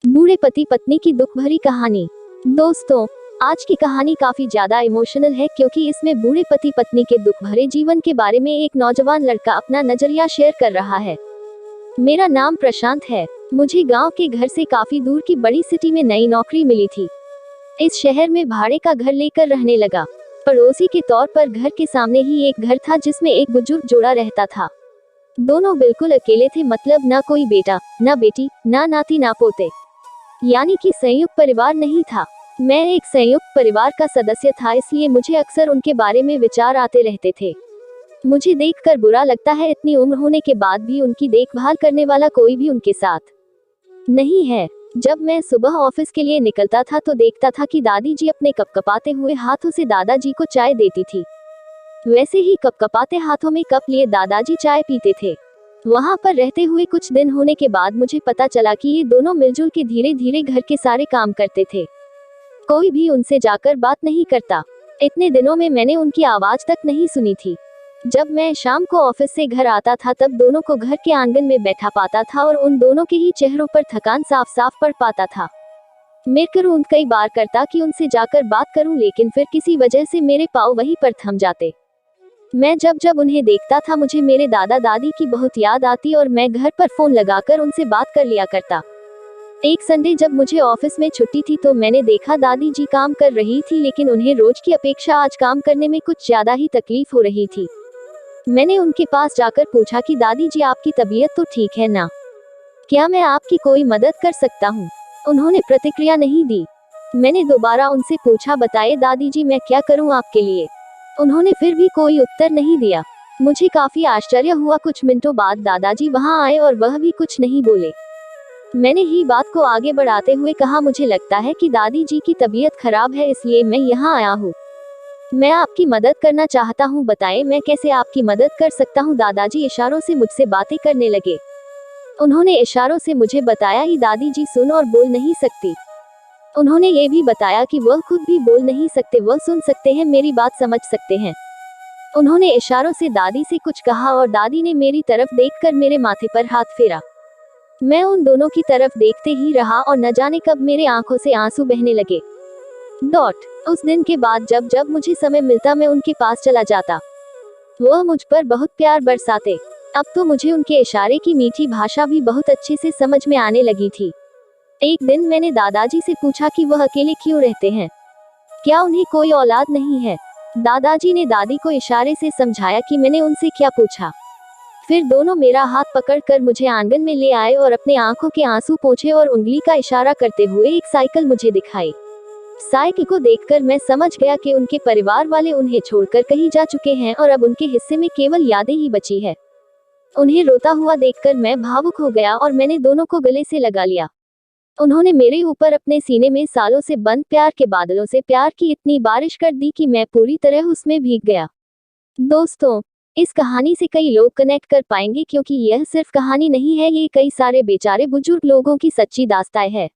बूढ़े पति पत्नी की दुख भरी कहानी। दोस्तों, आज की कहानी काफी ज्यादा इमोशनल है क्योंकि इसमें बूढ़े पति पत्नी के दुख भरे जीवन के बारे में एक नौजवान लड़का अपना नजरिया शेयर कर रहा है। मेरा नाम प्रशांत है। मुझे गांव के घर से काफी दूर की बड़ी सिटी में नई नौकरी मिली थी। इस शहर में भाड़े का घर लेकर रहने लगा। पड़ोसी के तौर पर घर के सामने ही एक घर था जिसमें एक बुजुर्ग जोड़ा रहता था। दोनों बिल्कुल अकेले थे, मतलब ना कोई बेटा, ना बेटी, ना नाती, ना पोते, यानी कि संयुक्त परिवार नहीं था। मैं एक संयुक्त परिवार का सदस्य था, इसलिए मुझे अक्सर उनके बारे में विचार आते रहते थे। मुझे देखकर बुरा लगता है, इतनी उम्र होने के बाद भी उनकी देखभाल करने वाला कोई भी उनके साथ नहीं है। जब मैं सुबह ऑफिस के लिए निकलता था तो देखता था कि दादी जी अपने कपकपाते हुए हाथों से दादाजी को चाय देती थी। वैसे ही कपकपाते हाथों में कप लिए दादाजी चाय पीते थे। वहां पर रहते हुए कुछ दिन होने के बाद मुझे पता चला कि ये दोनों मिलजुल के धीरे धीरे घर के सारे काम करते थे। कोई भी उनसे जाकर बात नहीं करता। इतने दिनों में मैंने उनकी आवाज तक नहीं सुनी थी। जब मैं शाम को ऑफिस से घर आता था तब दोनों को घर के आंगन में बैठा पाता था और उन दोनों के ही चेहरों पर थकान साफ साफ पड़ पाता था। मैं करूं कई बार करता कि उनसे जाकर बात करूं, लेकिन फिर किसी वजह से मेरे पाँव वहीं पर थम जाते। मैं जब जब उन्हें देखता था मुझे मेरे दादा दादी की बहुत याद आती और मैं घर पर फोन लगाकर उनसे बात कर लिया करता। एक संडे जब मुझे ऑफिस में छुट्टी थी तो मैंने देखा दादी जी काम कर रही थी, लेकिन उन्हें रोज की अपेक्षा आज काम करने में कुछ ज्यादा ही तकलीफ हो रही थी। मैंने उनके पास जाकर पूछा कि दादी जी, आपकी तबीयत तो ठीक है ना? क्या मैं आपकी कोई मदद कर सकता हूँ? उन्होंने प्रतिक्रिया नहीं दी। मैंने दोबारा उनसे पूछा, बताइए दादी जी, मैं क्या करूँ आपके लिए? उन्होंने फिर भी कोई उत्तर नहीं दिया। मुझे काफी आश्चर्य हुआ। कुछ मिनटों बाद दादाजी वहां आए और वह भी कुछ नहीं बोले। मैंने ही बात को आगे बढ़ाते हुए कहा, मुझे लगता है कि दादी जी की तबीयत खराब है, इसलिए मैं यहाँ आया हूँ। मैं आपकी मदद करना चाहता हूँ, बताएं मैं कैसे आपकी मदद कर सकता हूँ? दादाजी इशारों से मुझसे बातें करने लगे। उन्होंने इशारों से मुझे बताया कि दादी जी सुन और बोल नहीं सकती। उन्होंने ये भी बताया कि वह खुद भी बोल नहीं सकते, वह सुन सकते हैं, मेरी बात समझ सकते हैं। उन्होंने इशारों से दादी से कुछ कहा और दादी ने मेरी तरफ देखकर मेरे माथे पर हाथ फेरा। मैं उन दोनों की तरफ देखते ही रहा और न जाने कब मेरे आंखों से आंसू बहने लगे। उस दिन के बाद जब जब मुझे समय मिलता मैं उनके पास चला जाता। वह मुझ पर बहुत प्यार बरसाते। अब तो मुझे उनके इशारे की मीठी भाषा भी बहुत अच्छे से समझ में आने लगी थी। एक दिन मैंने दादाजी से पूछा कि वह अकेले क्यों रहते हैं, क्या उन्हें कोई औलाद नहीं है? दादाजी ने दादी को इशारे से समझाया कि मैंने उनसे क्या पूछा। फिर दोनों मेरा हाथ पकड़कर मुझे आंगन में ले आए और अपने आंखों के आंसू पोंछे और उंगली का इशारा करते हुए एक साइकिल मुझे दिखाई। साइकिल को देखकर मैं समझ गया कि उनके परिवार वाले उन्हें छोड़कर कहीं जा चुके हैं और अब उनके हिस्से में केवल यादें ही बची है। उन्हें रोता हुआ देखकर मैं भावुक हो गया और मैंने दोनों को गले से लगा लिया। उन्होंने मेरे ऊपर अपने सीने में सालों से बंद प्यार के बादलों से प्यार की इतनी बारिश कर दी कि मैं पूरी तरह उसमें भीग गया। दोस्तों, इस कहानी से कई लोग कनेक्ट कर पाएंगे क्योंकि यह सिर्फ कहानी नहीं है, ये कई सारे बेचारे बुजुर्ग लोगों की सच्ची दास्तान है।